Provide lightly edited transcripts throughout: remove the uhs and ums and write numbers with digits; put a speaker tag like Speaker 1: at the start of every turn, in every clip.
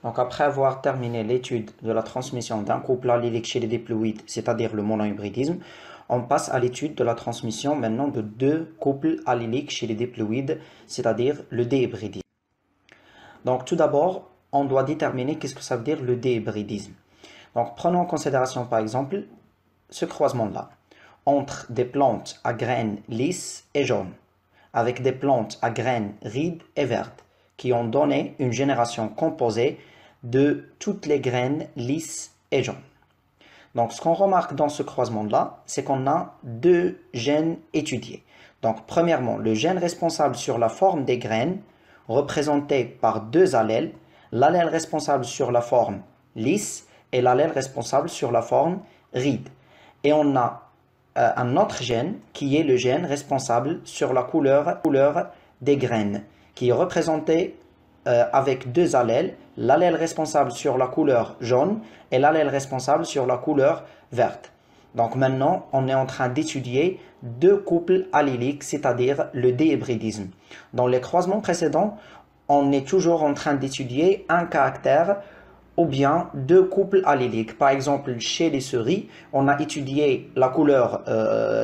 Speaker 1: Donc après avoir terminé l'étude de la transmission d'un couple allylique chez les diploïdes, c'est-à-dire le monohybridisme, on passe à l'étude de la transmission maintenant de deux couples allyliques chez les diploïdes, c'est-à-dire le déhybridisme. Donc tout d'abord, on doit déterminer qu'est-ce que ça veut dire le déhybridisme. Donc prenons en considération par exemple ce croisement-là entre des plantes à graines lisses et jaunes, avec des plantes à graines rides et vertes, qui ont donné une génération composée de toutes les graines lisses et jaunes. Donc ce qu'on remarque dans ce croisement-là, c'est qu'on a deux gènes étudiés. Donc premièrement, le gène responsable sur la forme des graines, représenté par deux allèles, l'allèle responsable sur la forme lisse et l'allèle responsable sur la forme ride. Et on a un autre gène qui est le gène responsable sur la couleur des graines, qui est représenté avec deux allèles, l'allèle responsable sur la couleur jaune et l'allèle responsable sur la couleur verte. Donc maintenant, on est en train d'étudier deux couples allyliques, c'est-à-dire le déhybridisme. Dans les croisements précédents, on est toujours en train d'étudier un caractère ou bien deux couples allyliques. Par exemple, chez les souris, on a étudié la couleur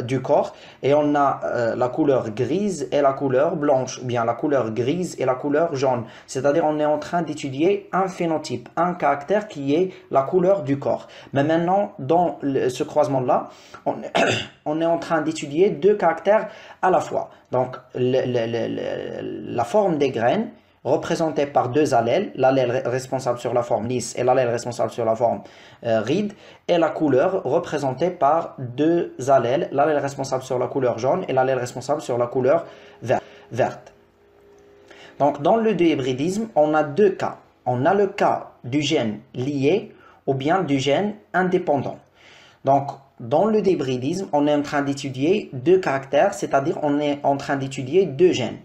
Speaker 1: du corps et on a la couleur grise et la couleur blanche, ou bien la couleur grise et la couleur jaune. C'est-à-dire on est en train d'étudier un phénotype, un caractère qui est la couleur du corps. Mais maintenant, dans ce croisement-là, on est en train d'étudier deux caractères à la fois. Donc, la forme des graines, représenté par deux allèles, l'allèle responsable sur la forme lisse et l'allèle responsable sur la forme ride, et la couleur représentée par deux allèles, l'allèle responsable sur la couleur jaune et l'allèle responsable sur la couleur verte. Donc dans le déhybridisme, on a deux cas. On a le cas du gène lié ou bien du gène indépendant. Donc dans le déhybridisme, on est en train d'étudier deux caractères, c'est-à-dire on est en train d'étudier deux gènes.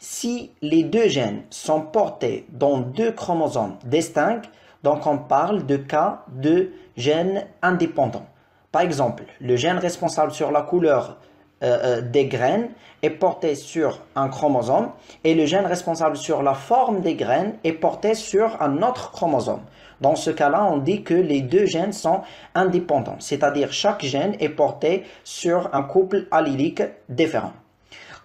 Speaker 1: Si les deux gènes sont portés dans deux chromosomes distincts, donc on parle de cas de gènes indépendants. Par exemple, le gène responsable sur la couleur des graines est porté sur un chromosome et le gène responsable sur la forme des graines est porté sur un autre chromosome. Dans ce cas-là, on dit que les deux gènes sont indépendants, c'est-à-dire chaque gène est porté sur un couple allylique différent.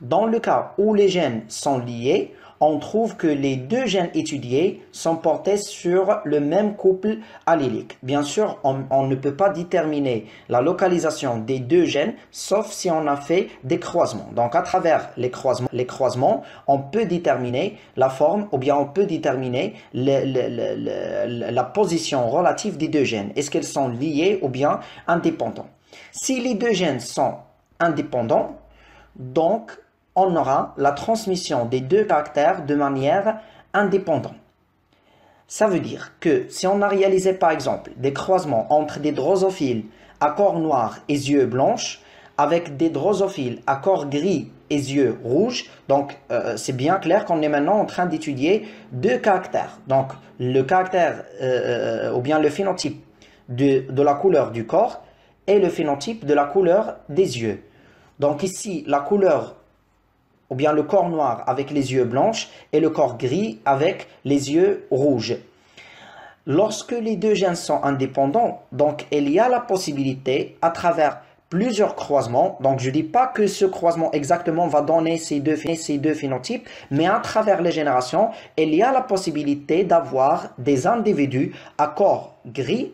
Speaker 1: Dans le cas où les gènes sont liés, on trouve que les deux gènes étudiés sont portés sur le même couple allylique. Bien sûr, on ne peut pas déterminer la localisation des deux gènes, sauf si on a fait des croisements. Donc, à travers les croisements, on peut déterminer la forme ou bien on peut déterminer la position relative des deux gènes. Est-ce qu'elles sont liées ou bien indépendants? Si les deux gènes sont indépendants, donc on aura la transmission des deux caractères de manière indépendante. Ça veut dire que si on a réalisé par exemple des croisements entre des drosophiles à corps noir et yeux blancs avec des drosophiles à corps gris et yeux rouges, donc c'est bien clair qu'on est maintenant en train d'étudier deux caractères. Donc le caractère ou bien le phénotype de la couleur du corps et le phénotype de la couleur des yeux. Donc ici, la couleur ou bien le corps noir avec les yeux blancs et le corps gris avec les yeux rouges. Lorsque les deux gènes sont indépendants, donc il y a la possibilité à travers plusieurs croisements, donc je ne dis pas que ce croisement exactement va donner ces deux phénotypes, mais à travers les générations, il y a la possibilité d'avoir des individus à corps gris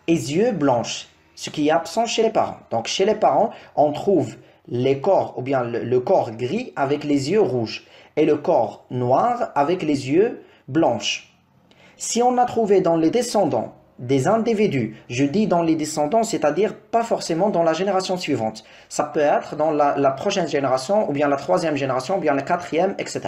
Speaker 1: et yeux blancs, ce qui est absent chez les parents. Donc chez les parents, on trouve les corps, ou bien le corps gris avec les yeux rouges et le corps noir avec les yeux blancs. Si on a trouvé dans les descendants des individus, je dis dans les descendants, c'est-à-dire pas forcément dans la génération suivante. Ça peut être dans la prochaine génération, ou bien la troisième génération, ou bien la quatrième, etc.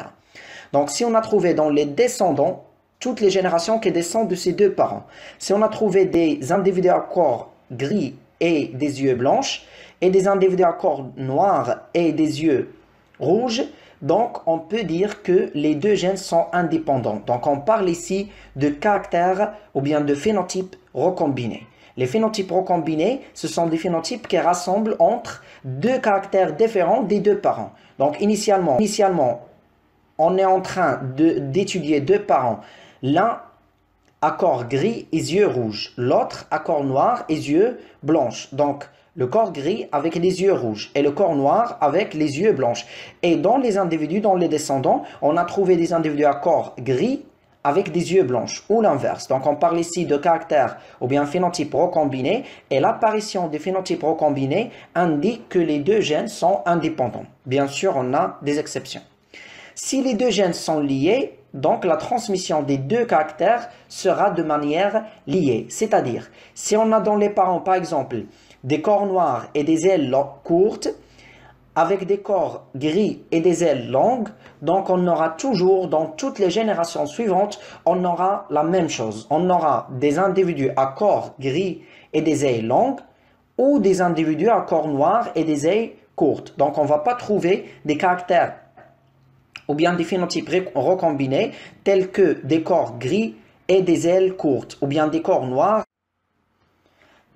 Speaker 1: Donc si on a trouvé dans les descendants, toutes les générations qui descendent de ces deux parents, si on a trouvé des individus à corps gris et des yeux blancs, et des individus à corps noirs et des yeux rouges, donc on peut dire que les deux gènes sont indépendants. Donc on parle ici de caractères ou bien de phénotypes recombinés. Les phénotypes recombinés, ce sont des phénotypes qui rassemblent entre deux caractères différents des deux parents. Donc initialement on est en train d'étudier deux parents. L'un accord gris et yeux rouges. L'autre, accord noir et yeux blanches. Donc, le corps gris avec les yeux rouges et le corps noir avec les yeux blanches. Et dans les individus, dans les descendants, on a trouvé des individus à corps gris avec des yeux blanches ou l'inverse. Donc on parle ici de caractères ou bien phénotypes recombinés et l'apparition des phénotypes recombinés indique que les deux gènes sont indépendants. Bien sûr, on a des exceptions. Si les deux gènes sont liés, donc la transmission des deux caractères sera de manière liée. C'est-à-dire, si on a dans les parents, par exemple, des corps noirs et des ailes courtes, avec des corps gris et des ailes longues, donc on aura toujours, dans toutes les générations suivantes, on aura la même chose. On aura des individus à corps gris et des ailes longues, ou des individus à corps noir et des ailes courtes. Donc on ne va pas trouver des caractères ou bien des phénotypes recombinés tels que des corps gris et des ailes courtes, ou bien des corps noirs.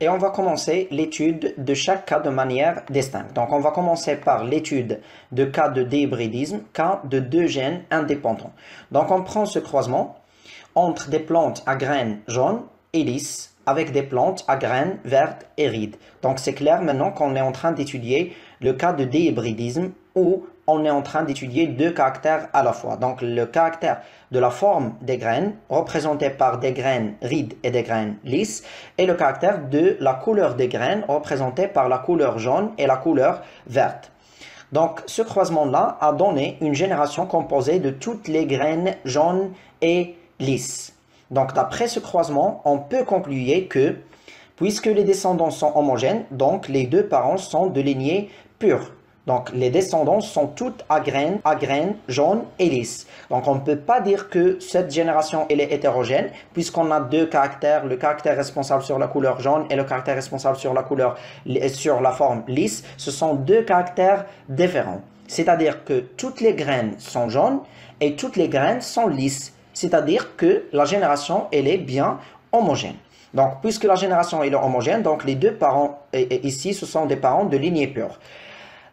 Speaker 1: Et on va commencer l'étude de chaque cas de manière distincte. Donc on va commencer par l'étude de cas de dihybridisme, cas de deux gènes indépendants. Donc on prend ce croisement entre des plantes à graines jaunes et lisses avec des plantes à graines vertes et rides. Donc c'est clair maintenant qu'on est en train d'étudier le cas de dihybridisme où on est en train d'étudier deux caractères à la fois. Donc le caractère de la forme des graines, représenté par des graines rides et des graines lisses, et le caractère de la couleur des graines, représenté par la couleur jaune et la couleur verte. Donc ce croisement-là a donné une génération composée de toutes les graines jaunes et lisses. Donc d'après ce croisement, on peut conclure que, puisque les descendants sont homogènes, donc les deux parents sont de lignée pure. Donc, les descendants sont toutes à graines jaunes et lisses. Donc, on ne peut pas dire que cette génération elle est hétérogène, puisqu'on a deux caractères, le caractère responsable sur la couleur jaune et le caractère responsable sur la forme lisse. Ce sont deux caractères différents. C'est-à-dire que toutes les graines sont jaunes et toutes les graines sont lisses. C'est-à-dire que la génération elle est bien homogène. Donc, puisque la génération elle est homogène, donc les deux parents ici, ce sont des parents de lignée pure.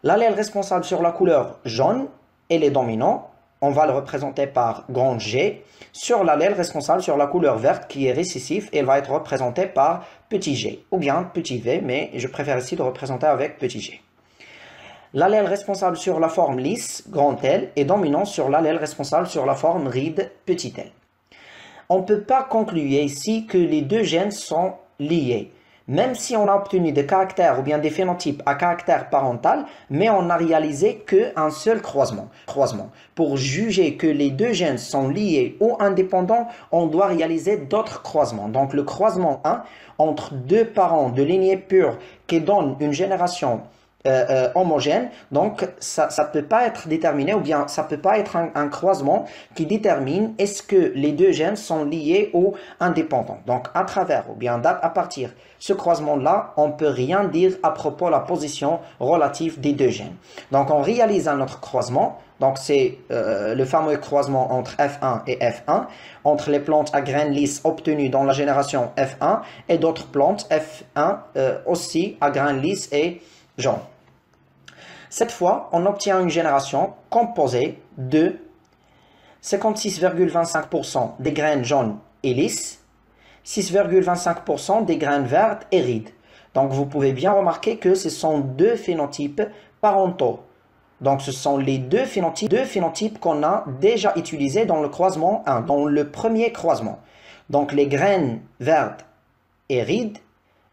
Speaker 1: L'allèle responsable sur la couleur jaune, elle est dominant. On va le représenter par grand G. Sur l'allèle responsable sur la couleur verte, qui est récessif, elle va être représentée par petit g. Ou bien petit v, mais je préfère ici de représenter avec petit g. L'allèle responsable sur la forme lisse, grand L, est dominant sur l'allèle responsable sur la forme ride, petit l. On ne peut pas conclure ici que les deux gènes sont liés. Même si on a obtenu des caractères ou bien des phénotypes à caractère parental, mais on n'a réalisé qu'un seul croisement. Pour juger que les deux gènes sont liés ou indépendants, on doit réaliser d'autres croisements. Donc le croisement 1 entre deux parents de lignée pure qui donne une génération homogène, donc ça ne peut pas être déterminé ou bien ça ne peut pas être un croisement qui détermine est-ce que les deux gènes sont liés ou indépendants. Donc à travers ou bien à partir de ce croisement-là, on ne peut rien dire à propos de la position relative des deux gènes. Donc on réalise un autre croisement, donc c'est le fameux croisement entre F1 et F1, entre les plantes à graines lisses obtenues dans la génération F1 et d'autres plantes F1 aussi à graines lisses et jaunes. Cette fois, on obtient une génération composée de 56,25% des graines jaunes et lisses, 6,25% des graines vertes et rides. Donc, vous pouvez bien remarquer que ce sont deux phénotypes parentaux. Donc, ce sont les deux phénotypes qu'on a déjà utilisés dans le croisement 1, dans le premier croisement. Donc, les graines vertes et rides,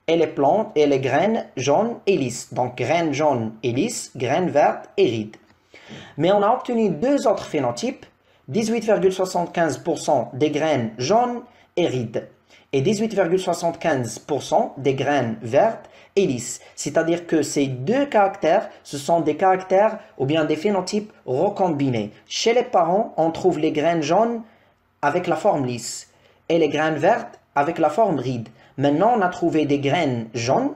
Speaker 1: et les plantes et les graines jaunes et lisses. Donc, graines jaunes et lisses, graines vertes et rides. Mais on a obtenu deux autres phénotypes, 18,75% des graines jaunes et rides et 18,75% des graines vertes et lisses. C'est-à-dire que ces deux caractères, ce sont des caractères ou bien des phénotypes recombinés. Chez les parents, on trouve les graines jaunes avec la forme lisse et les graines vertes avec la forme ride. Maintenant, on a trouvé des graines jaunes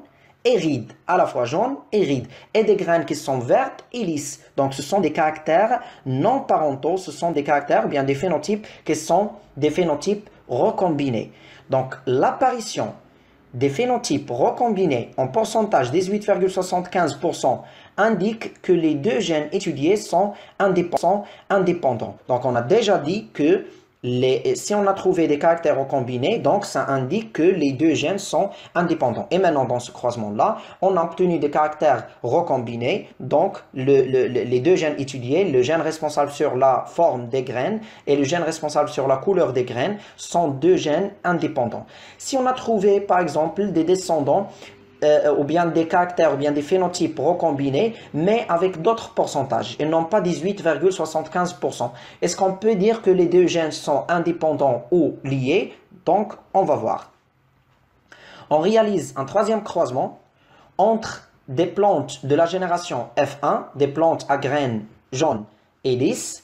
Speaker 1: et rides, à la fois jaunes et rides, et des graines qui sont vertes et lisses. Donc, ce sont des caractères non parentaux, ce sont des caractères ou bien des phénotypes qui sont des phénotypes recombinés. Donc, l'apparition des phénotypes recombinés en pourcentage 18,75% indique que les deux gènes étudiés sont indépendants. Donc, on a déjà dit que si on a trouvé des caractères recombinés, donc ça indique que les deux gènes sont indépendants. Et maintenant, dans ce croisement-là, on a obtenu des caractères recombinés, donc les deux gènes étudiés, le gène responsable sur la forme des graines et le gène responsable sur la couleur des graines, sont deux gènes indépendants. Si on a trouvé, par exemple, des descendants, ou bien des caractères, ou bien des phénotypes recombinés, mais avec d'autres pourcentages, et non pas 18,75%. Est-ce qu'on peut dire que les deux gènes sont indépendants ou liés? Donc, on va voir. On réalise un troisième croisement entre des plantes de la génération F1, des plantes à graines jaunes et lisses,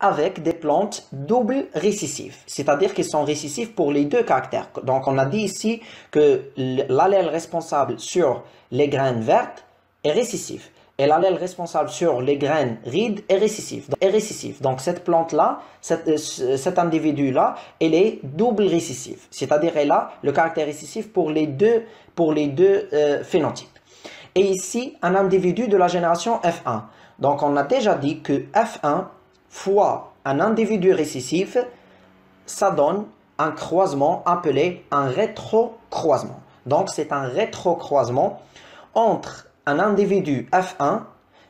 Speaker 1: avec des plantes double récessives, c'est-à-dire qu'ils sont récessifs pour les deux caractères. Donc on a dit ici que l'allèle responsable sur les graines vertes est récessif et l'allèle responsable sur les graines rides est récessif. Donc cette plante-là, cet individu-là, elle est double récessive, c'est-à-dire elle a le caractère récessif pour les deux phénotypes. Et ici, un individu de la génération F1. Donc on a déjà dit que F1 fois un individu récessif, ça donne un croisement appelé un rétrocroisement. Donc c'est un rétrocroisement entre un individu F1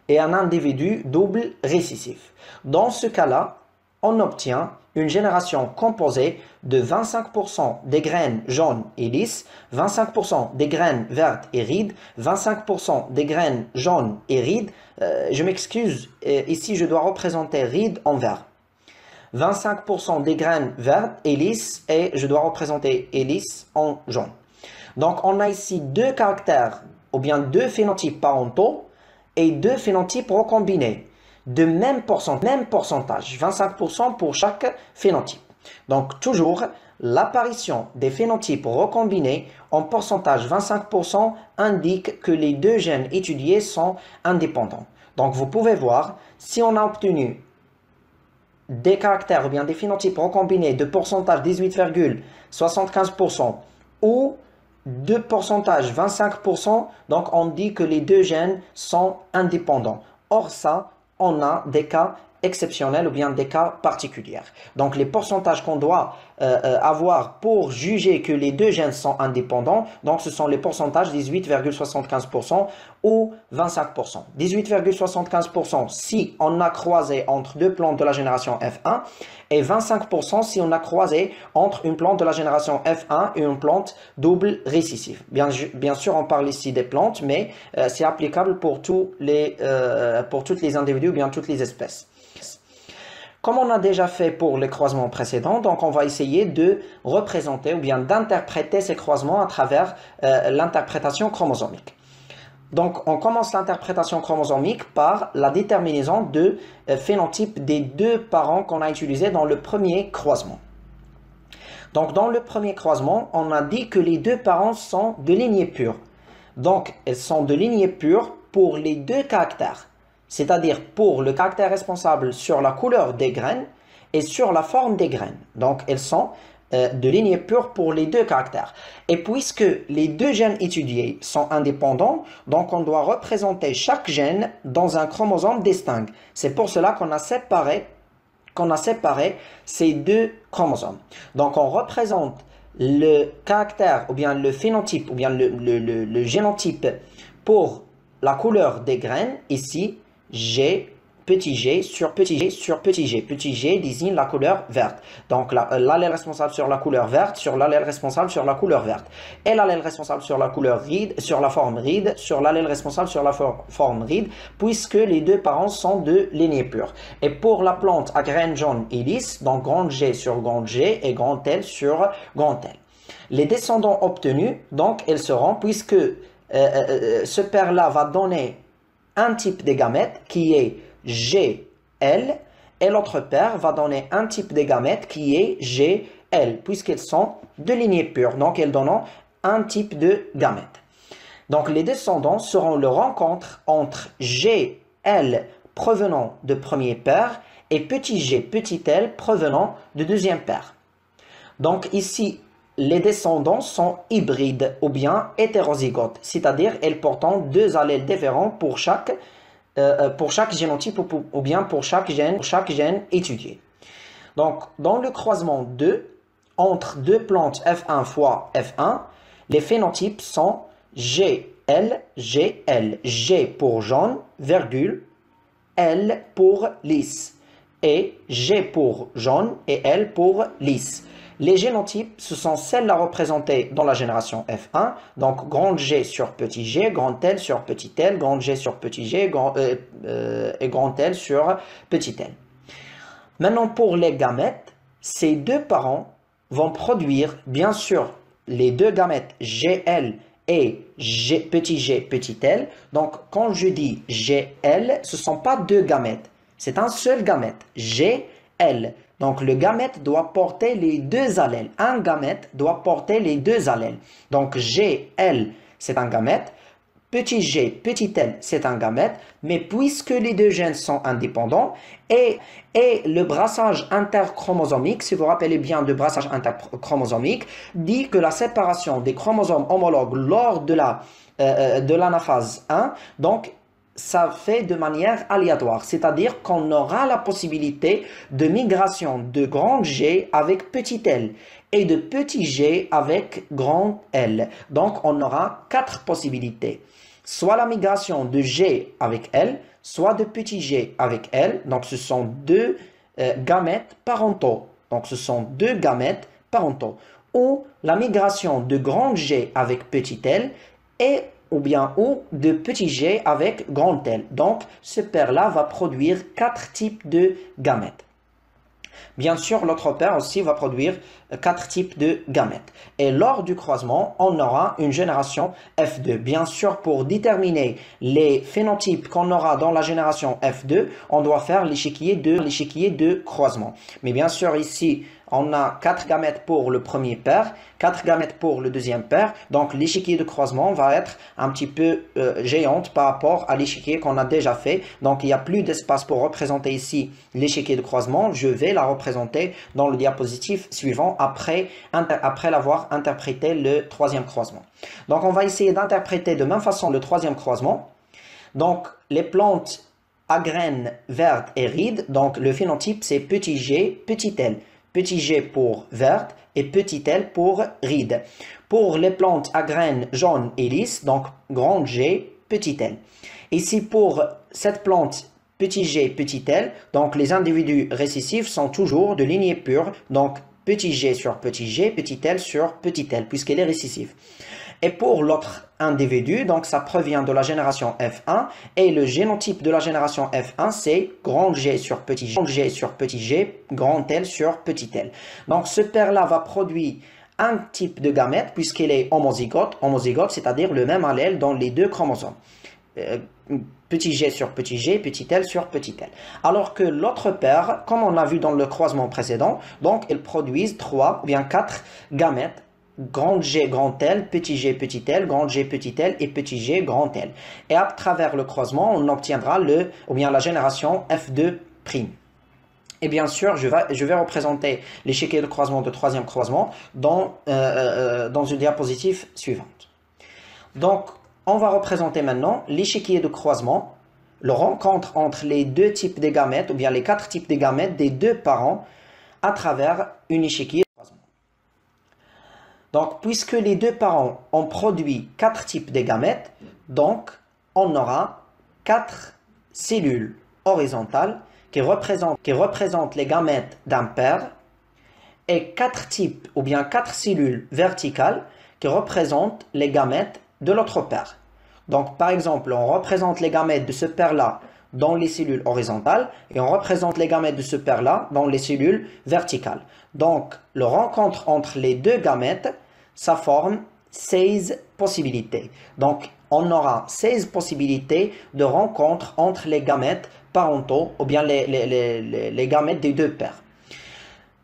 Speaker 1: et un individu double récessif. Dans ce cas-là, on obtient une génération composée de 25% des graines jaunes et lisses, 25% des graines vertes et rides, 25% des graines jaunes et rides. Je m'excuse, ici je dois représenter rides en vert. 25% des graines vertes et lisses et je dois représenter et lisses en jaune. Donc on a ici deux caractères ou bien deux phénotypes parentaux et deux phénotypes recombinés de même pourcentage, 25% pour chaque phénotype. Donc toujours, l'apparition des phénotypes recombinés en pourcentage 25% indique que les deux gènes étudiés sont indépendants. Donc vous pouvez voir, si on a obtenu des caractères ou bien des phénotypes recombinés de pourcentage 18,75% ou de pourcentage 25%, donc on dit que les deux gènes sont indépendants. Or ça, on a des cas exceptionnels ou bien des cas particuliers. Donc les pourcentages qu'on doit avoir pour juger que les deux gènes sont indépendants, donc ce sont les pourcentages 18,75% ou 25%. 18,75% si on a croisé entre deux plantes de la génération F1 et 25% si on a croisé entre une plante de la génération F1 et une plante double récessive. Bien sûr, on parle ici des plantes, mais c'est applicable pour toutes les individus ou bien toutes les espèces. Comme on a déjà fait pour les croisements précédents, donc on va essayer de représenter ou bien d'interpréter ces croisements à travers l'interprétation chromosomique. Donc on commence l'interprétation chromosomique par la déterminaison de phénotype des deux parents qu'on a utilisés dans le premier croisement. Donc dans le premier croisement, on a dit que les deux parents sont de lignée pure. Donc elles sont de lignée pure pour les deux caractères. C'est-à-dire pour le caractère responsable sur la couleur des graines et sur la forme des graines. Donc elles sont de lignée pure pour les deux caractères. Et puisque les deux gènes étudiés sont indépendants, donc on doit représenter chaque gène dans un chromosome distinct. C'est pour cela qu'on a séparé ces deux chromosomes. Donc on représente le caractère ou bien le phénotype ou bien le génotype pour la couleur des graines ici. G, petit g sur petit g sur petit g. Petit g désigne la couleur verte. Donc l'allèle responsable sur la couleur verte sur l'allèle responsable sur la couleur verte. Et l'allèle responsable sur la couleur ride, sur la forme ride, sur l'allèle responsable sur la forme ride, puisque les deux parents sont de lignée pure. Et pour la plante à graines jaunes et lisses, donc grand G sur grand G et grand L sur grand L. Les descendants obtenus, donc elles seront, puisque ce paire-là va donner un type de gamète qui est GL et l'autre paire va donner un type de gamète qui est GL puisqu'elles sont de lignée pure. Donc elles donnent un type de gamète. Donc les descendants seront le rencontre entre GL provenant de premier paire et petit g, petit l provenant de deuxième paire. Donc ici, les descendants sont hybrides ou bien hétérozygotes, c'est-à-dire elles portent deux allèles différents pour chaque génotype ou bien pour chaque gène étudié. Donc, dans le croisement 2, entre deux plantes F1 fois F1, les phénotypes sont GL, GL, G pour jaune, virgule, L pour lisse, et G pour jaune et L pour lisse. Les génotypes, ce sont celles-là représentées dans la génération F1, donc grand G sur petit g, grand L sur petit l, grand G sur petit g et grand L sur petit l. Maintenant, pour les gamètes, ces deux parents vont produire, bien sûr, les deux gamètes GL et petit l. Donc, quand je dis GL, ce ne sont pas deux gamètes, c'est un seul gamète, GL. Donc, le gamète doit porter les deux allèles. Un gamète doit porter les deux allèles. Donc, GL, c'est un gamète. Petit g, petit l, c'est un gamète. Mais puisque les deux gènes sont indépendants et le brassage interchromosomique, si vous vous rappelez bien de brassage interchromosomique, dit que la séparation des chromosomes homologues lors de l'anaphase 1, donc, ça fait de manière aléatoire, c'est-à-dire qu'on aura la possibilité de migration de grand G avec petit l et de petit g avec grand L. Donc, on aura 4 possibilités. Soit la migration de G avec L, soit de petit g avec L. Donc, ce sont deux gamètes parentaux. Donc, ce sont deux gamètes parentaux. Ou la migration de grand G avec petit l ou de petit g avec grand L. Donc, ce paire-là va produire 4 types de gamètes. Bien sûr, l'autre paire aussi va produire 4 types de gamètes. Et lors du croisement, on aura une génération F2. Bien sûr, pour déterminer les phénotypes qu'on aura dans la génération F2, on doit faire l'échiquier de croisement. Mais bien sûr, ici, on a 4 gamètes pour le premier paire, 4 gamètes pour le deuxième paire. Donc, l'échiquier de croisement va être un petit peu géante par rapport à l'échiquier qu'on a déjà fait. Donc, il n'y a plus d'espace pour représenter ici l'échiquier de croisement. Je vais la représenter dans le diapositive suivant après l'avoir interprété le troisième croisement. Donc, on va essayer d'interpréter de même façon le troisième croisement. Donc, les plantes à graines vertes et rides. Donc, le phénotype, c'est petit g, petit l. Petit g pour verte et petit l pour ride. Pour les plantes à graines jaunes et lisses, donc grand G, petit l. Ici, pour cette plante petit g, petit l, donc les individus récessifs sont toujours de lignée pure, donc petit g sur petit g, petit l sur petit l, puisqu'elle est récessive. Et pour l'autre individu, donc ça provient de la génération F1, et le génotype de la génération F1, c'est grand G sur petit g, grand G sur petit g, grand L sur petit l. Donc ce paire-là va produire un type de gamète, puisqu'il est homozygote, c'est-à-dire le même allèle dans les deux chromosomes. Petit g sur petit g, petit l sur petit l. Alors que l'autre paire, comme on a vu dans le croisement précédent, donc ils produisent 3 ou bien 4 gamètes, grand G, grand L, petit g, petit l, grand G, petit l et petit g, grand L. Et à travers le croisement, on obtiendra la génération F2'. Et bien sûr, je vais représenter l'échiquier de croisement de troisième croisement dans une diapositive suivante. Donc, on va représenter maintenant l'échiquier de croisement, la rencontre entre les deux types de gamètes, ou bien les 4 types de gamètes des deux parents à travers une échiquier de croisement. Donc, puisque les deux parents ont produit 4 types de gamètes, donc on aura 4 cellules horizontales qui représentent les gamètes d'un père et 4 types ou bien 4 cellules verticales qui représentent les gamètes de l'autre paire. Donc, par exemple, on représente les gamètes de ce paire-là dans les cellules horizontales et on représente les gamètes de ce paire-là dans les cellules verticales. Donc, la rencontre entre les deux gamètes, ça forme 16 possibilités. Donc, on aura 16 possibilités de rencontre entre les gamètes parentaux ou bien les gamètes des deux paires.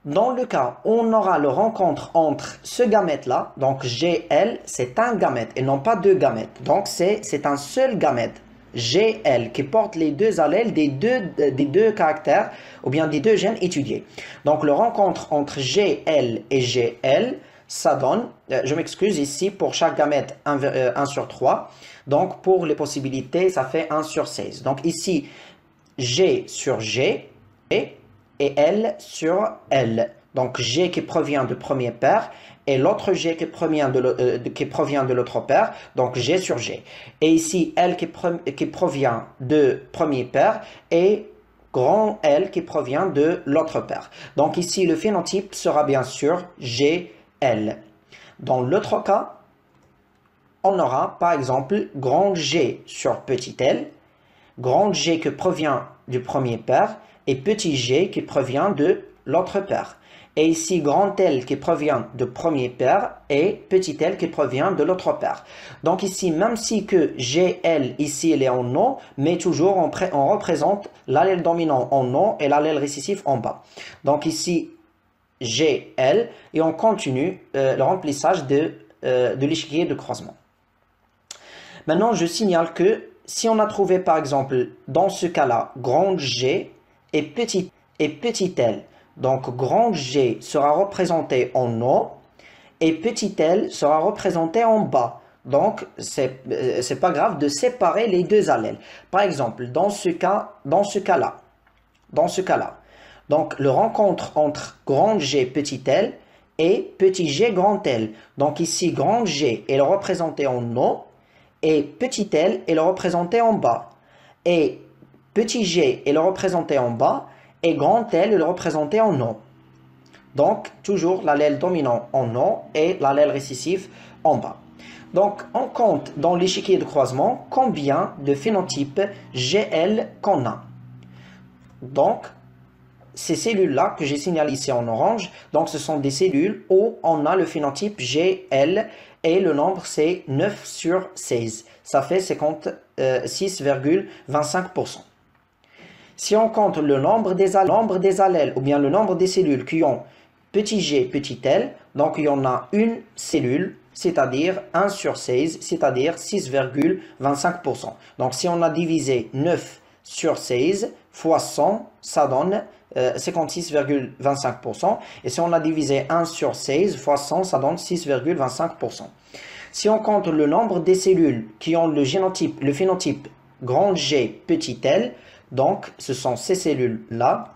Speaker 1: Dans le cas où on aura la rencontre entre ce gamète-là, donc GL, c'est un gamète et non pas deux gamètes. Donc, c'est un seul gamète, GL, qui porte les deux allèles des deux caractères ou bien des deux gènes étudiés. Donc, la rencontre entre GL et GL, ça donne, je m'excuse ici, pour chaque gamète 1 sur 3. Donc, pour les possibilités, ça fait 1 sur 16. Donc, ici, G sur G, et G sur G, ça donne 1 sur 3. Donc, pour les possibilités, ça fait 1 sur 3. Donc, pour les possibilités, ça fait 1 sur 16. Donc, pour les possibilités, ça fait 1 sur 3. Donc, pour les possibilités, ça fait 1 sur 16. Donc, ici, G sur G, G sur G, et L sur L. Donc G qui provient du premier paire et l'autre G qui provient de l'autre paire, donc G sur G. Et ici L qui provient de premier paire et grand L qui provient de l'autre paire. Donc ici le phénotype sera bien sûr GL. Dans l'autre cas, on aura par exemple grand G sur petit l, grand G qui provient du premier paire et petit g qui provient de l'autre paire. Et ici grand L qui provient du premier paire et petit l qui provient de l'autre paire. Donc ici, même si que GL ici il est en haut, mais toujours on représente l'allèle dominant en haut et l'allèle récessif en bas. Donc ici GL et on continue le remplissage de l'échiquier de croisement. Maintenant, je signale que si on a trouvé par exemple dans ce cas-là grand G et petit L, donc grand G sera représenté en haut et petit l sera représenté en bas. Donc, c'est pas grave de séparer les deux allèles. Par exemple, dans ce cas-là, donc le rencontre entre grand G petit l et petit g grand L. Donc ici, grand G est représenté en haut et petit l est représenté en bas. Et petit g est représenté en bas et grand L est représenté en haut. Donc, toujours l'allèle dominant en haut et l'allèle récessif en bas. Donc, on compte dans l'échiquier de croisement combien de phénotypes GL qu'on a. Donc, ces cellules-là que j'ai signalées ici en orange, donc ce sont des cellules où on a le phénotype GL et le nombre c'est 9 sur 16. Ça fait 56,25%. Si on compte le nombre des allèles ou bien le nombre des cellules qui ont petit g, petit l, donc il y en a une cellule, c'est-à-dire 1 sur 16, c'est-à-dire 6,25%. Donc si on a divisé 9 sur 16 fois 100, ça donne 56,25%. Et si on a divisé 1 sur 16 fois 100, ça donne 6,25%. Si on compte le nombre des cellules qui ont le phénotype grand G, petit l, donc ce sont ces cellules-là,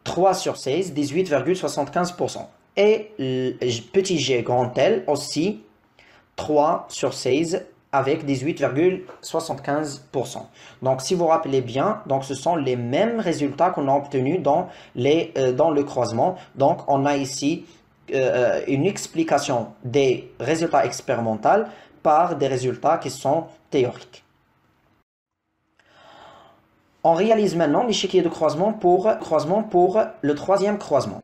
Speaker 1: 3 sur 16, 18,75%. Et petit g grand L aussi, 3 sur 16 avec 18,75%. Donc si vous vous rappelez bien, donc ce sont les mêmes résultats qu'on a obtenus dans le croisement. Donc on a ici une explication des résultats expérimentaux par des résultats qui sont théoriques. On réalise maintenant l'échiquier de croisement pour le troisième croisement.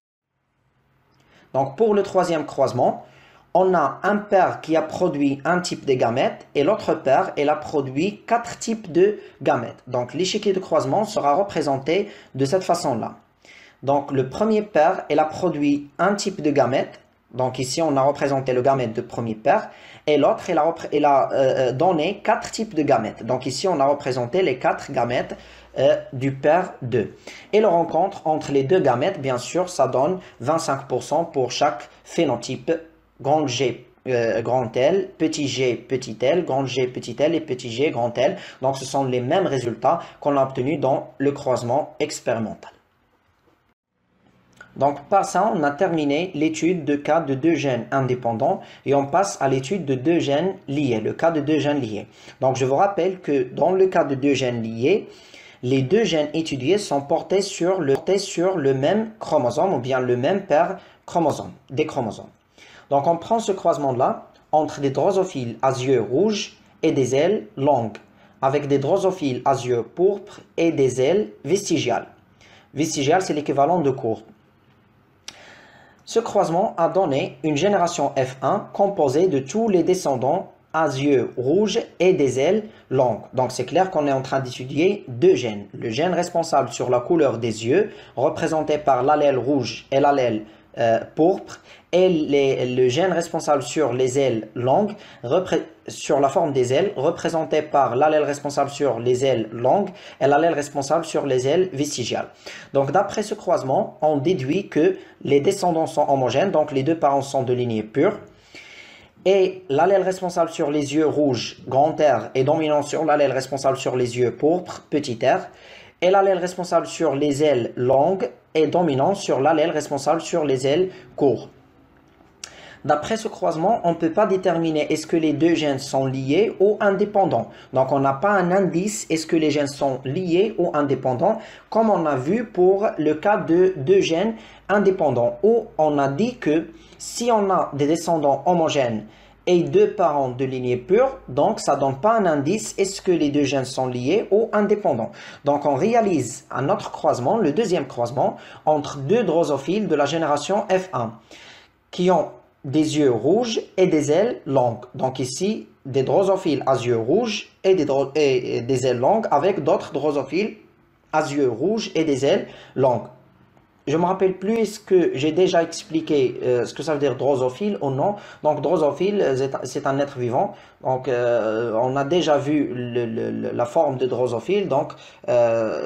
Speaker 1: Donc pour le troisième croisement, on a un paire qui a produit un type de gamètes et l'autre paire, elle a produit 4 types de gamètes. Donc l'échiquier de croisement sera représenté de cette façon-là. Donc le premier paire, elle a produit un type de gamète. Donc ici, on a représenté le gamète de premier paire. Et l'autre, elle a donné 4 types de gamètes. Donc ici, on a représenté les 4 gamètes du paire 2. Et le rencontre entre les deux gamètes, bien sûr, ça donne 25% pour chaque phénotype. Grand G, grand L, petit g, petit l, grand G, petit l et petit g, grand L. Donc ce sont les mêmes résultats qu'on a obtenus dans le croisement expérimental. Donc par ça, on a terminé l'étude de cas de deux gènes indépendants et on passe à l'étude de deux gènes liés, le cas de deux gènes liés. Donc je vous rappelle que dans le cas de deux gènes liés, les deux gènes étudiés sont portés sur le même chromosome ou bien le même paire des chromosomes. Donc on prend ce croisement-là entre des drosophiles à yeux rouges et des ailes longues, avec des drosophiles à yeux pourpres et des ailes vestigiales. Vestigiales, c'est l'équivalent de courbe. Ce croisement a donné une génération F1 composée de tous les descendants à yeux rouges et des ailes longues. Donc c'est clair qu'on est en train d'étudier deux gènes. Le gène responsable sur la couleur des yeux, représenté par l'allèle rouge et l'allèle pourpre, et le gène responsable sur les ailes longues, sur la forme des ailes, représenté par l'allèle responsable sur les ailes longues et l'allèle responsable sur les ailes vestigiales. Donc d'après ce croisement, on déduit que les descendants sont homogènes, donc les deux parents sont de lignée pure. Et l'allèle responsable sur les yeux rouges, grand R, est dominant sur l'allèle responsable sur les yeux pourpres, petit r. Et l'allèle responsable sur les ailes longues est dominant sur l'allèle responsable sur les ailes courtes. D'après ce croisement, on ne peut pas déterminer est-ce que les deux gènes sont liés ou indépendants. Donc, on n'a pas un indice est-ce que les gènes sont liés ou indépendants, comme on a vu pour le cas de deux gènes indépendants, où on a dit que si on a des descendants homogènes et deux parents de lignée pure, donc ça ne donne pas un indice est-ce que les deux gènes sont liés ou indépendants. Donc, on réalise un autre croisement, le deuxième croisement, entre deux drosophiles de la génération F1, qui ont des yeux rouges et des ailes longues. Donc ici, des drosophiles à yeux rouges et des ailes longues avec d'autres drosophiles à yeux rouges et des ailes longues. Je ne me rappelle plus est-ce que j'ai déjà expliqué ce que ça veut dire drosophile ou non. Donc drosophile, c'est un être vivant. Donc on a déjà vu la forme de drosophile. Donc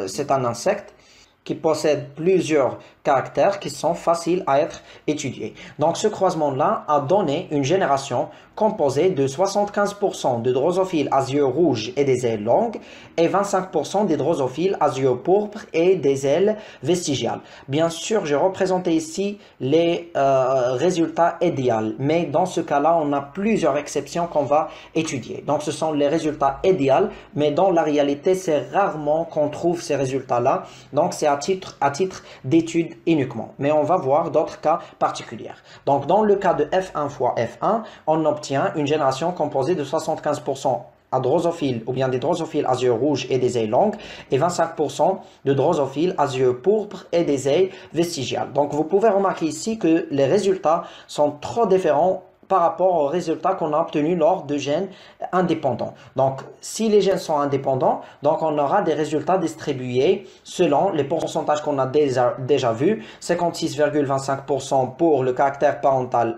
Speaker 1: c'est un insecte qui possède plusieurs caractères qui sont faciles à être étudiés. Donc ce croisement-là a donné une génération composée de 75% de drosophiles à yeux rouges et des ailes longues et 25% des drosophiles à yeux pourpres et des ailes vestigiales. Bien sûr, j'ai représenté ici les résultats idéaux, mais dans ce cas-là, on a plusieurs exceptions qu'on va étudier. Donc ce sont les résultats idéaux, mais dans la réalité, c'est rarement qu'on trouve ces résultats-là. Donc c'est à titre d'étude uniquement. Mais on va voir d'autres cas particuliers. Donc dans le cas de F1 fois F1, on obtient une génération composée de 75% à drosophiles ou bien des drosophiles à yeux rouges et des ailes longues et 25% de drosophiles à yeux pourpres et des ailes vestigiales. Donc vous pouvez remarquer ici que les résultats sont trop différents par rapport aux résultats qu'on a obtenus lors de gènes indépendants. Donc, si les gènes sont indépendants, donc on aura des résultats distribués selon les pourcentages qu'on a déjà vus, 56,25% pour le caractère parental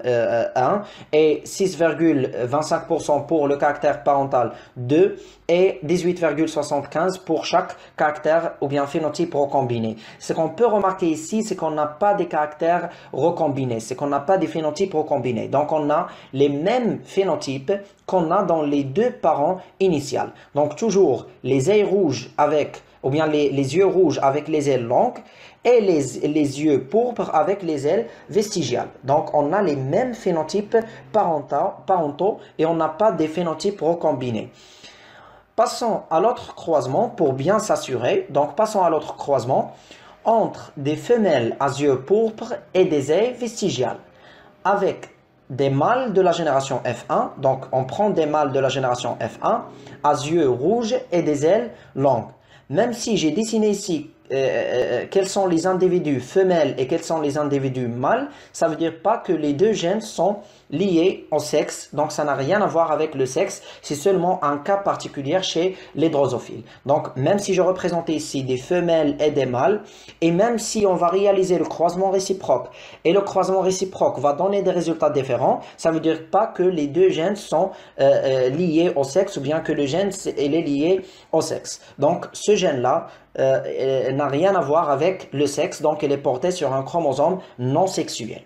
Speaker 1: 1 et 6,25% pour le caractère parental 2 et 18,75 pour chaque caractère ou bien phénotype recombiné. Ce qu'on peut remarquer ici, c'est qu'on n'a pas des caractères recombinés, c'est qu'on n'a pas des phénotypes recombinés. Donc, on a les mêmes phénotypes qu'on a dans les deux parents initiales. Donc, toujours les ailes rouges avec, ou bien les yeux rouges avec les ailes longues et les yeux pourpres avec les ailes vestigiales. Donc, on a les mêmes phénotypes parentaux et on n'a pas des phénotypes recombinés. Passons à l'autre croisement pour bien s'assurer. Donc, passons à l'autre croisement entre des femelles à yeux pourpres et des ailes vestigiales avec des mâles de la génération F1. Donc, on prend des mâles de la génération F1 à yeux rouges et des ailes longues. Même si j'ai dessiné ici quels sont les individus femelles et quels sont les individus mâles, ça ne veut dire pas que les deux gènes sont liés au sexe. Donc, ça n'a rien à voir avec le sexe. C'est seulement un cas particulier chez les drosophiles. Donc, même si je représentais ici des femelles et des mâles, et même si on va réaliser le croisement réciproque, et le croisement réciproque va donner des résultats différents, ça ne veut dire pas que les deux gènes sont liés au sexe ou bien que le gène est lié au sexe. Donc, ce gène-là n'a rien à voir avec le sexe, donc il est porté sur un chromosome non sexuel.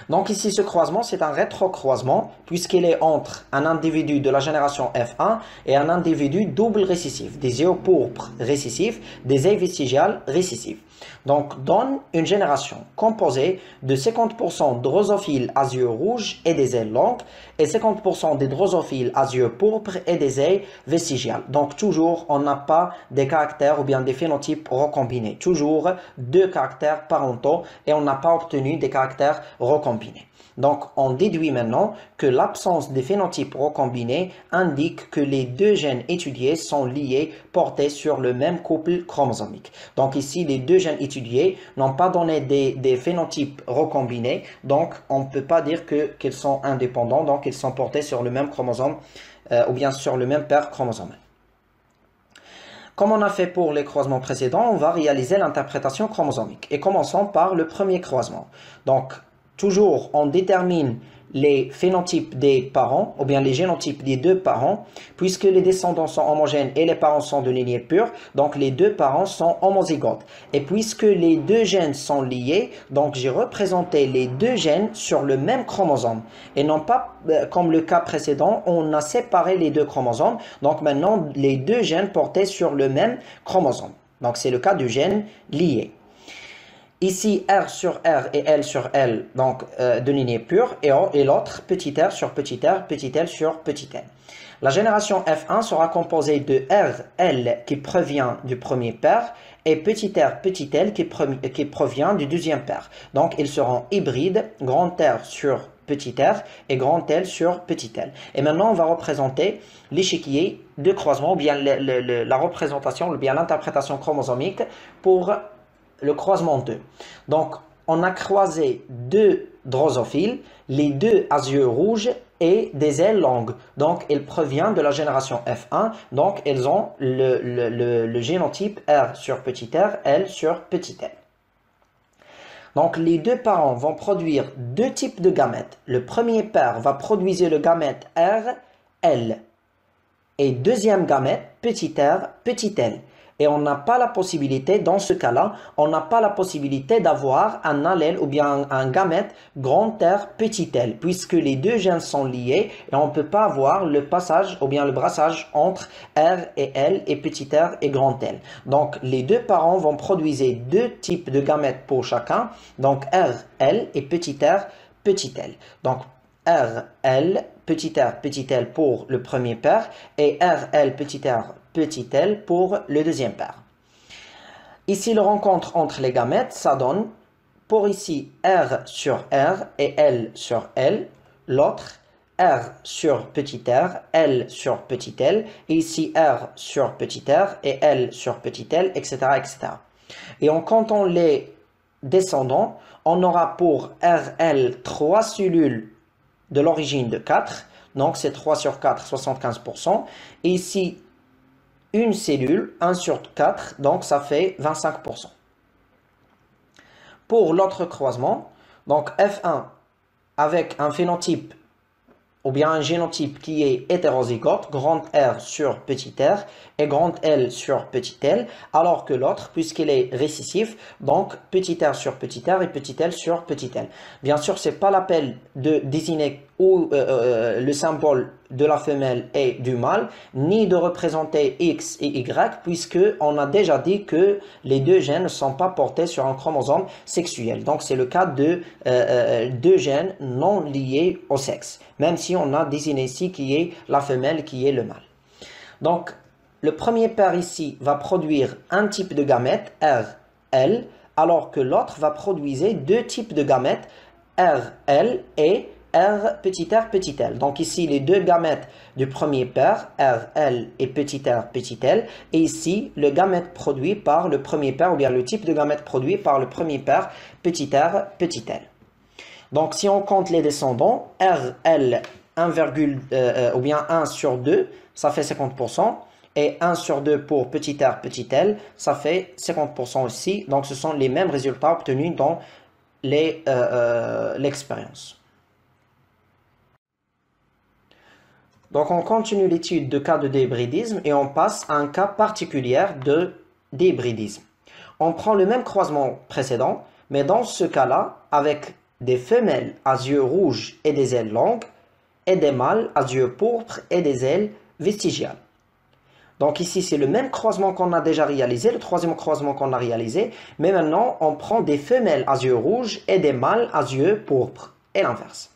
Speaker 1: Donc ici, ce croisement, c'est un rétrocroisement puisqu'il est entre un individu de la génération F1 et un individu double récessif, des yeux pourpres récessifs, des ailes vestigiales récessives. Donc, donne une génération composée de 50% de drosophiles à yeux rouges et des ailes longues et 50% des drosophiles à yeux pourpres et des ailes vestigiales. Donc, toujours, on n'a pas des caractères ou bien des phénotypes recombinés. Toujours deux caractères parentaux et on n'a pas obtenu des caractères recombinés. Donc, on déduit maintenant que l'absence des phénotypes recombinés indique que les deux gènes étudiés sont liés, portés sur le même couple chromosomique. Donc ici, les deux gènes étudiés n'ont pas donné des phénotypes recombinés, donc on ne peut pas dire qu'ils sont indépendants, donc ils sont portés sur le même chromosome ou bien sur le même paire chromosomale. Comme on a fait pour les croisements précédents, on va réaliser l'interprétation chromosomique. Et commençons par le premier croisement. Donc, toujours, on détermine les phénotypes des parents, ou bien les génotypes des deux parents, puisque les descendants sont homogènes et les parents sont de lignée pure, donc les deux parents sont homozygotes. Et puisque les deux gènes sont liés, donc j'ai représenté les deux gènes sur le même chromosome. Et non pas, comme le cas précédent, on a séparé les deux chromosomes, donc maintenant les deux gènes portaient sur le même chromosome. Donc c'est le cas du gène lié. Ici, R sur R et L sur L, donc de lignée pure, et l'autre, petit r sur petit r, petit l sur petit l. La génération F1 sera composée de R, L qui provient du premier paire et petit r, petit l qui provient du deuxième paire. Donc, ils seront hybrides, grand R sur petit r et grand L sur petit l. Et maintenant, on va représenter l'échiquier de croisement, ou bien la représentation, ou bien l'interprétation chromosomique pour le croisement 2. Donc, on a croisé deux drosophiles, les deux à yeux rouges et des ailes longues. Donc, elles proviennent de la génération F1. Donc, elles ont le génotype R sur petit r, L sur petit l. Donc, les deux parents vont produire deux types de gamètes. Le premier paire va produire le gamète R, L. Et deuxième gamète, petit r, petit l. Et on n'a pas la possibilité, dans ce cas-là, on n'a pas la possibilité d'avoir un allèle ou bien un gamète grand R, petit l, puisque les deux gènes sont liés et on ne peut pas avoir le passage ou bien le brassage entre R et L et petit r et grand L. Donc, les deux parents vont produire deux types de gamètes pour chacun, donc R, L et petit r, petit l. Donc, R, L, petit l pour le premier paire et R, L, petit l pour le deuxième paire. Ici, le rencontre entre les gamètes, ça donne pour ici R sur R et L sur L, l'autre R sur petit r, L sur petit l, et ici R sur petit r et L sur petit l, etc., etc. Et en comptant les descendants, on aura pour RL 3 cellules de l'origine de 4, donc c'est 3 sur 4, 75%. Et ici, une cellule, 1 sur 4, donc ça fait 25%. Pour l'autre croisement, donc F1 avec un phénotype ou bien un génotype qui est hétérozygote, grand R sur petit r et grand L sur petit l, alors que l'autre, puisqu'il est récessif, donc petit r sur petit r et petit l sur petit l. Bien sûr, ce n'est pas la peine de désigner où le symbole de la femelle et du mâle, ni de représenter X et Y, puisque on a déjà dit que les deux gènes ne sont pas portés sur un chromosome sexuel. Donc, c'est le cas de deux gènes non liés au sexe, même si on a désigné ici qui est la femelle, qui est le mâle. Donc, le premier paire ici va produire un type de gamète, R, L, alors que l'autre va produire deux types de gamètes, R, L et R, petit r, petit l. Donc ici, les deux gamètes du premier paire, R, L et petit r, petit l. Et ici, le gamète produit par le premier paire, ou bien le type de gamète produit par le premier paire, petit r, petit l. Donc si on compte les descendants, R, L, 1, ou bien 1 sur 2, ça fait 50%. Et 1 sur 2 pour petit r, petit l, ça fait 50% aussi. Donc ce sont les mêmes résultats obtenus dans l'expérience. Donc, on continue l'étude de cas de dihybridisme et on passe à un cas particulier de dihybridisme. On prend le même croisement précédent, mais dans ce cas-là, avec des femelles à yeux rouges et des ailes longues, et des mâles à yeux pourpres et des ailes vestigiales. Donc ici, c'est le même croisement qu'on a déjà réalisé, le troisième croisement qu'on a réalisé, mais maintenant, on prend des femelles à yeux rouges et des mâles à yeux pourpres, et l'inverse.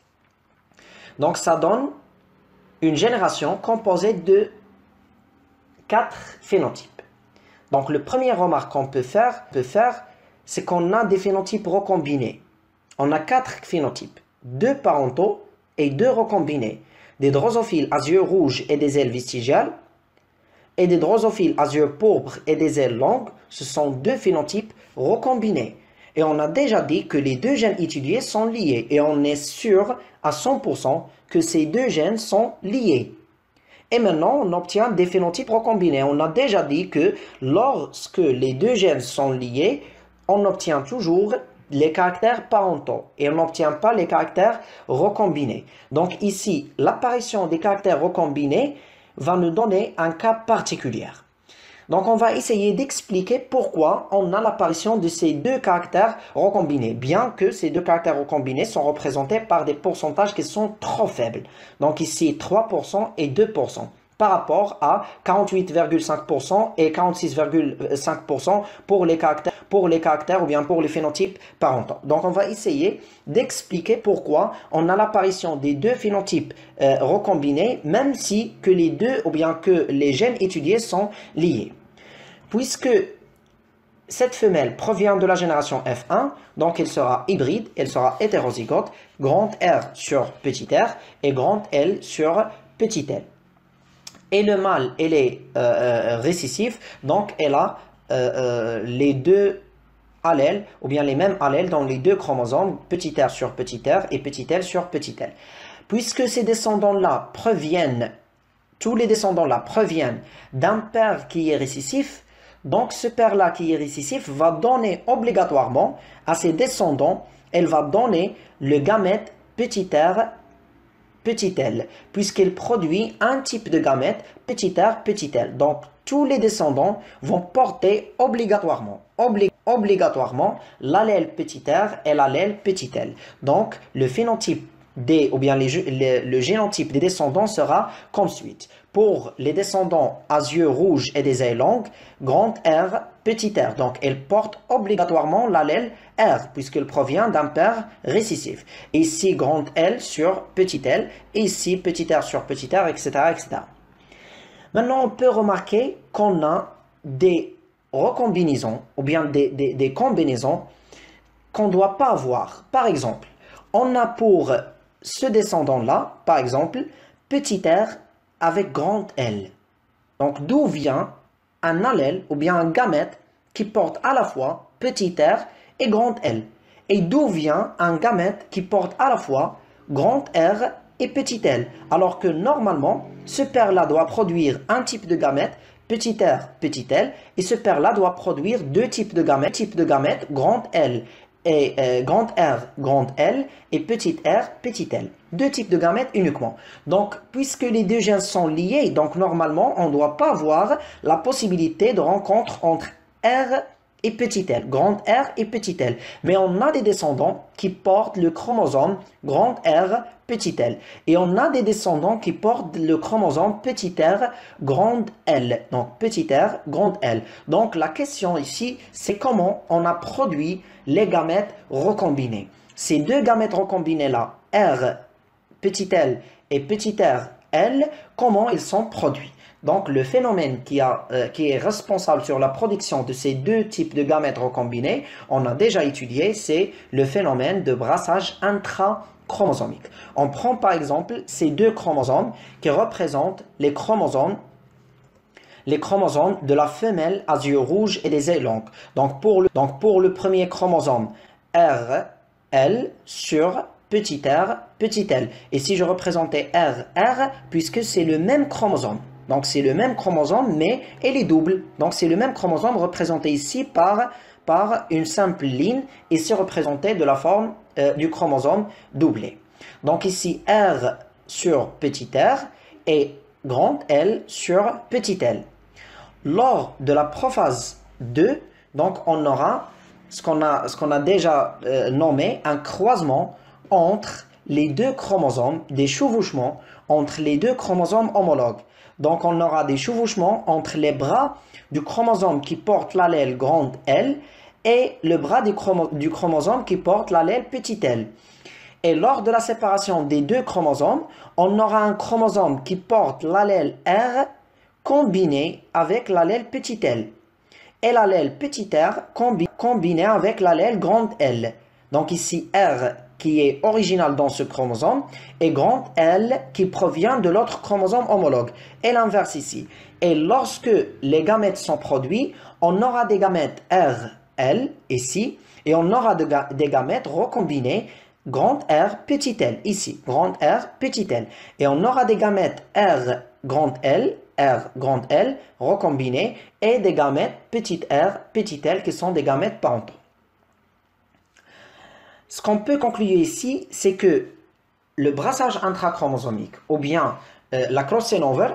Speaker 1: Donc, ça donne une génération composée de 4 phénotypes. Donc, le premier remarque qu'on peut faire, c'est qu'on a des phénotypes recombinés. On a 4 phénotypes, 2 parentaux et 2 recombinés. Des drosophiles à yeux rouges et des ailes vestigiales, et des drosophiles à yeux pourpres et des ailes longues, ce sont 2 phénotypes recombinés. Et on a déjà dit que les deux gènes étudiés sont liés. Et on est sûr à 100% que ces deux gènes sont liés. Et maintenant, on obtient des phénotypes recombinés. On a déjà dit que lorsque les deux gènes sont liés, on obtient toujours les caractères parentaux. Et on n'obtient pas les caractères recombinés. Donc ici, l'apparition des caractères recombinés va nous donner un cas particulier. Donc, on va essayer d'expliquer pourquoi on a l'apparition de ces deux caractères recombinés, bien que ces deux caractères recombinés sont représentés par des pourcentages qui sont trop faibles. Donc, ici, 3% et 2%. par rapport à 48,5% et 46,5% pour les caractères ou bien pour les phénotypes parentaux. Donc on va essayer d'expliquer pourquoi on a l'apparition des deux phénotypes recombinés, même si que les deux ou bien que les gènes étudiés sont liés. Puisque cette femelle provient de la génération F1, donc elle sera hybride, elle sera hétérozygote, grand R sur petit r et grand L sur petit l. Et le mâle, elle est récessif, donc elle a les deux allèles, ou bien les mêmes allèles dans les deux chromosomes, petit r sur petit r et petit l sur petit l. Puisque ces descendants-là proviennent, tous les descendants-là proviennent d'un père qui est récessif, donc ce père-là qui est récessif va donner obligatoirement à ses descendants, elle va donner le gamète petit r, petit l, puisqu'il produit un type de gamète petit r, petit l. Donc tous les descendants vont porter obligatoirement l'allèle petit r et l'allèle petit l. Donc le phénotype ou bien le génotype des descendants sera comme suit. Pour les descendants à yeux rouges et des ailes longues, grand R, petit r. Donc, elle porte obligatoirement l'allèle R, puisqu'elle provient d'un père récessif. Ici, grand L sur petit l, et ici, petit r sur petit r, etc., etc. Maintenant, on peut remarquer qu'on a des recombinaisons, ou bien des combinaisons qu'on ne doit pas avoir. Par exemple, on a pour ce descendant-là, par exemple, petit r avec grand L. Donc, d'où vient un allèle ou bien un gamète qui porte à la fois petit r et grand L. Et d'où vient un gamète qui porte à la fois grand R et petit l. Alors que normalement, ce père-là doit produire un type de gamète, petit r, petit l, et ce père-là doit produire deux types de gamètes, grand L et grand R, grand L et petit r, petit l. Deux types de gamètes uniquement. Donc, puisque les deux gènes sont liés, donc normalement, on ne doit pas avoir la possibilité de rencontre entre R et petit l, grand R et petit l. Mais on a des descendants qui portent le chromosome grand R, petit l. Et on a des descendants qui portent le chromosome petit r, grand L. Donc petit r, grand L. Donc la question ici, c'est comment on a produit les gamètes recombinés. Ces deux gamètes recombinés là, R, petit l et petit r, L, comment ils sont produits. Donc, le phénomène qui est responsable sur la production de ces deux types de gamètes recombinés, on a déjà étudié, c'est le phénomène de brassage intrachromosomique. On prend par exemple ces deux chromosomes qui représentent les chromosomes de la femelle à yeux rouges et des ailes longues. Donc, pour le premier chromosome, R, L sur petit r, petit l. Et si je représentais R, R, puisque c'est le même chromosome. Donc, c'est le même chromosome, mais elle est double. Donc, c'est le même chromosome représenté ici par une simple ligne et c'est représenté de la forme du chromosome doublé. Donc, ici, R sur petit r et grand L sur petit l. Lors de la prophase 2, donc, on aura ce qu'on a déjà nommé un croisement entre les deux chromosomes, des chevauchements entre les deux chromosomes homologues. Donc, on aura des chevauchements entre les bras du chromosome qui porte l'allèle grand L et le bras du chromosome qui porte l'allèle petit l. Et lors de la séparation des deux chromosomes, on aura un chromosome qui porte l'allèle R combiné avec l'allèle petit l. Et l'allèle petit r combiné avec l'allèle grand L. Donc ici, R qui est original dans ce chromosome et grand L qui provient de l'autre chromosome homologue. Et l'inverse ici. Et lorsque les gamètes sont produits, on aura des gamètes R, L ici et on aura des gamètes recombinés grand R, petit l ici. Grand R, petit l. Et on aura des gamètes R, grand L, R, grand L recombinés et des gamètes petit r, petit l qui sont des gamètes parentaux. Ce qu'on peut conclure ici, c'est que le brassage intrachromosomique ou bien la crossover,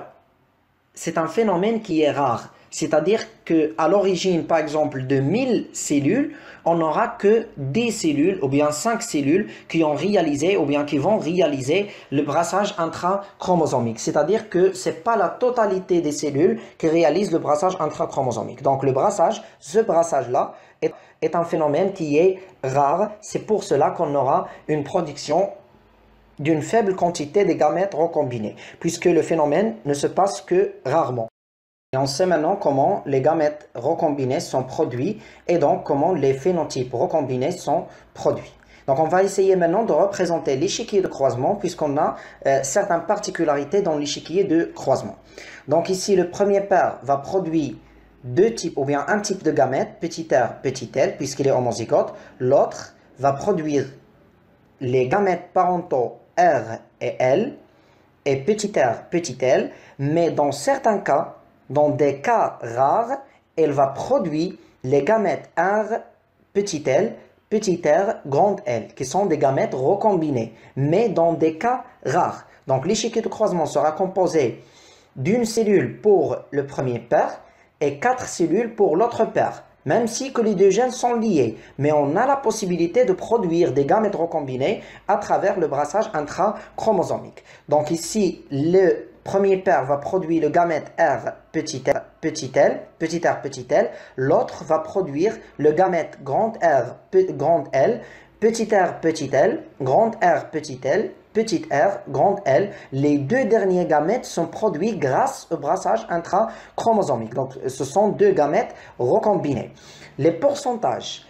Speaker 1: c'est un phénomène qui est rare. C'est-à-dire qu'à l'origine, par exemple, de 1000 cellules, on n'aura que 10 cellules ou bien 5 cellules qui ont réalisé ou bien qui vont réaliser le brassage intrachromosomique. C'est-à-dire que ce n'est pas la totalité des cellules qui réalisent le brassage intrachromosomique. Donc le brassage, ce brassage-là est un phénomène qui est rare. C'est pour cela qu'on aura une production d'une faible quantité de gamètes recombinés, puisque le phénomène ne se passe que rarement. Et on sait maintenant comment les gamètes recombinés sont produits et donc comment les phénotypes recombinés sont produits. Donc on va essayer maintenant de représenter l'échiquier de croisement puisqu'on a certaines particularités dans l'échiquier de croisement. Donc ici le premier paire va produire deux types ou bien un type de gamètes, petit r, petit l, puisqu'il est homozygote. L'autre va produire les gamètes parentaux R et L et petit r, petit l, mais dans certains cas, dans des cas rares, elle va produire les gamètes R, petit r, grand L, qui sont des gamètes recombinés, mais dans des cas rares. Donc l'échiquier de croisement sera composé d'une cellule pour le premier paire et 4 cellules pour l'autre paire, même si que les deux gènes sont liés. Mais on a la possibilité de produire des gamètes recombinés à travers le brassage intrachromosomique. Donc ici, le premier paire va produire le gamète R, petit r, petit l. L'autre va produire le gamète grand R, grand L, petit r, petit l, grand R, petit l, petit r, grand L. Les deux derniers gamètes sont produits grâce au brassage intrachromosomique. Donc, ce sont deux gamètes recombinés. Les pourcentages.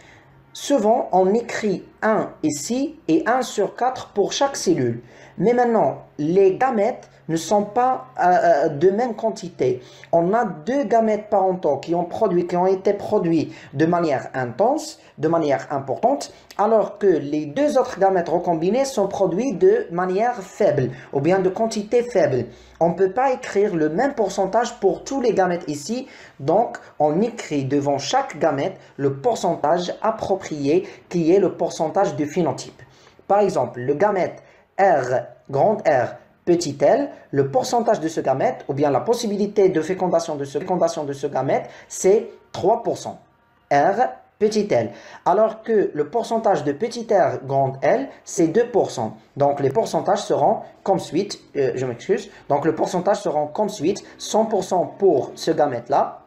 Speaker 1: Souvent, on écrit 1 ici et 1 sur 4 pour chaque cellule. Mais maintenant, les gamètes ne sont pas de même quantité. On a deux gamètes parentaux qui ont été produits de manière intense, de manière importante, alors que les deux autres gamètes recombinés sont produits de manière faible, ou bien de quantité faible. On ne peut pas écrire le même pourcentage pour tous les gamètes ici, donc on écrit devant chaque gamète le pourcentage approprié qui est le pourcentage du phénotype. Par exemple, le gamète R, grand R, petit l, le pourcentage de ce gamète, ou bien la possibilité de fécondation de ce gamète, c'est 3%. R, petit l. Alors que le pourcentage de petit r, grand L, c'est 2%. Donc les pourcentages seront comme suite, donc le pourcentage seront comme suite, 100% pour ce gamète-là,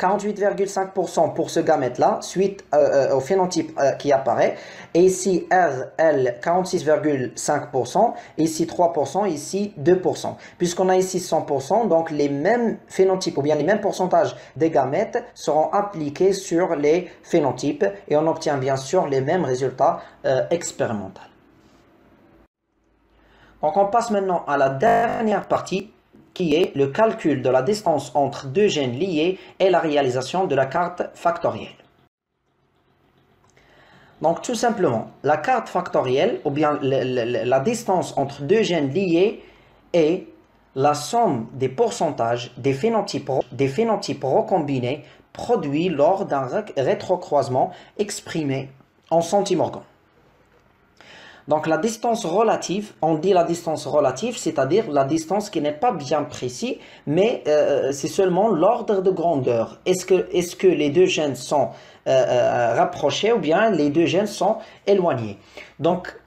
Speaker 1: 48,5% pour ce gamète-là, suite au phénotype qui apparaît. Et ici, RL, 46,5%, ici 3%, ici 2%. Puisqu'on a ici 100%, donc les mêmes phénotypes, ou bien les mêmes pourcentages des gamètes seront appliqués sur les phénotypes et on obtient bien sûr les mêmes résultats expérimentaux. Donc on passe maintenant à la dernière partie, qui est le calcul de la distance entre deux gènes liés et la réalisation de la carte factorielle. Donc tout simplement, la carte factorielle, ou bien la distance entre deux gènes liés est la somme des pourcentages des phénotypes recombinés produits lors d'un rétrocroisement exprimé en centimorgane. Donc la distance relative, on dit la distance relative, c'est-à-dire la distance qui n'est pas bien précise, mais c'est seulement l'ordre de grandeur. Est-ce que les deux gènes sont rapprochés ou bien les deux gènes sont éloignés? Donc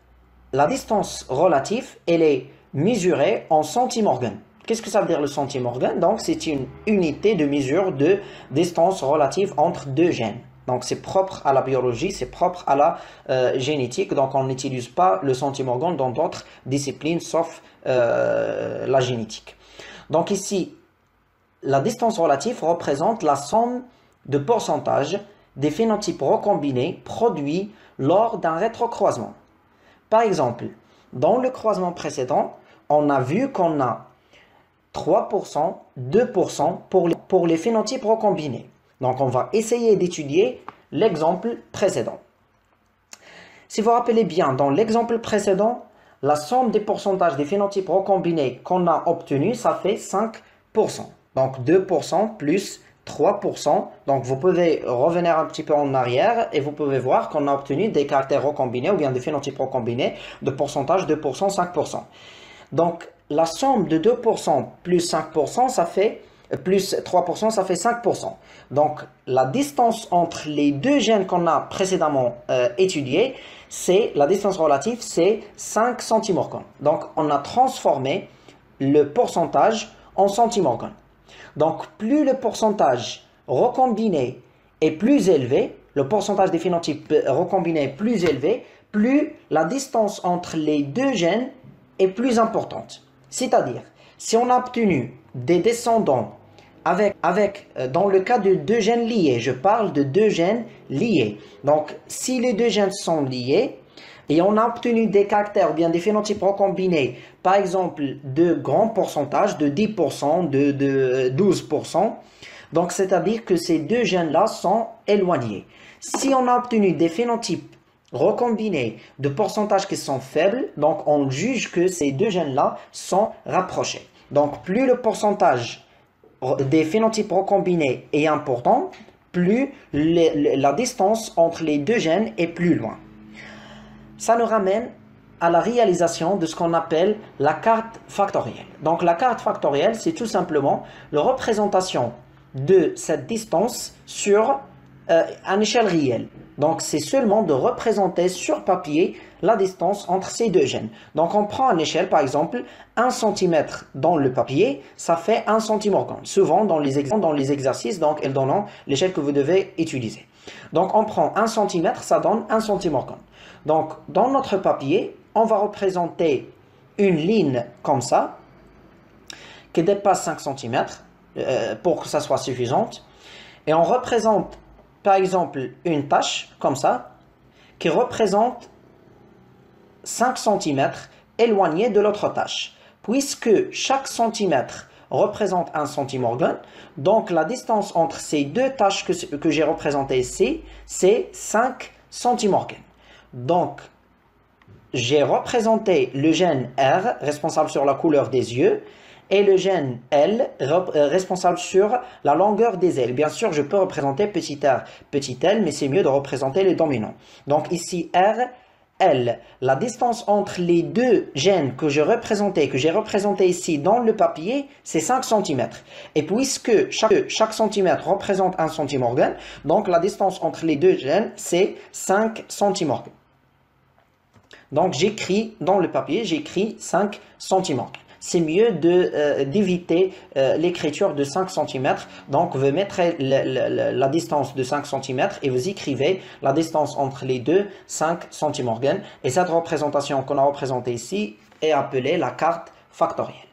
Speaker 1: la distance relative, elle est mesurée en centimorgane. Qu'est-ce que ça veut dire le centimorgane? Donc c'est une unité de mesure de distance relative entre deux gènes. Donc c'est propre à la biologie, c'est propre à la génétique. Donc on n'utilise pas le centimorgane dans d'autres disciplines sauf la génétique. Donc ici, la distance relative représente la somme de pourcentage des phénotypes recombinés produits lors d'un rétrocroisement. Par exemple, dans le croisement précédent, on a vu qu'on a 3%, 2% pour les phénotypes recombinés. Donc, on va essayer d'étudier l'exemple précédent. Si vous vous rappelez bien, dans l'exemple précédent, la somme des pourcentages des phénotypes recombinés qu'on a obtenus, ça fait 5%. Donc, 2% plus 3%. Donc, vous pouvez revenir un petit peu en arrière et vous pouvez voir qu'on a obtenu des caractères recombinés ou bien des phénotypes recombinés de pourcentage 2%, 5%. Donc, la somme de 2% plus 5%, ça fait plus 3%, ça fait 5%. Donc, la distance entre les deux gènes qu'on a précédemment étudiés, la distance relative, c'est 5 centimorgans. Donc, on a transformé le pourcentage en centimorgans. Donc, plus le pourcentage recombiné est plus élevé, le pourcentage des phénotypes recombinés est plus élevé, plus la distance entre les deux gènes est plus importante. C'est-à-dire, si on a obtenu des descendants dans le cas de deux gènes liés, je parle de deux gènes liés. Donc, si les deux gènes sont liés, et on a obtenu des caractères ou bien des phénotypes recombinés, par exemple, de grands pourcentages, de 10%, de 12%, donc c'est-à-dire que ces deux gènes-là sont éloignés. Si on a obtenu des phénotypes recombinés de pourcentages qui sont faibles, donc on juge que ces deux gènes-là sont rapprochés. Donc plus le pourcentage des phénotypes recombinés est important, plus la distance entre les deux gènes est plus loin. Ça nous ramène à la réalisation de ce qu'on appelle la carte factorielle. Donc la carte factorielle, c'est tout simplement la représentation de cette distance sur une échelle réelle. Donc c'est seulement de représenter sur papier la distance entre ces deux gènes. Donc on prend une échelle, par exemple, 1 cm dans le papier, ça fait 1 centimorgan. Souvent dans les exercices, donc elles donnent l'échelle que vous devez utiliser. Donc on prend 1 cm, ça donne 1 centimorgan. Donc dans notre papier, on va représenter une ligne comme ça, qui dépasse 5 cm, pour que ça soit suffisante. Et on représente par exemple une tâche comme ça, qui représente 5 cm éloignée de l'autre tâche. Puisque chaque centimètre représente un centimorgan, donc la distance entre ces deux tâches que j'ai représentées ici, c'est 5 centimorgans. Donc, j'ai représenté le gène R, responsable sur la couleur des yeux, et le gène L, responsable sur la longueur des ailes. Bien sûr, je peux représenter petit r, petit l, mais c'est mieux de représenter les dominants. Donc ici, R, L. La distance entre les deux gènes que j'ai représenté ici dans le papier, c'est 5 cm. Et puisque chaque centimètre représente un centimorgan, donc la distance entre les deux gènes, c'est 5 centimorgans. Donc j'écris dans le papier, j'écris 5 centimorgans. C'est mieux d'éviter l'écriture de 5 cm. Donc, vous mettrez la distance de 5 cm et vous écrivez la distance entre les deux, 5 centimorgans. Et cette représentation qu'on a représentée ici est appelée la carte factorielle.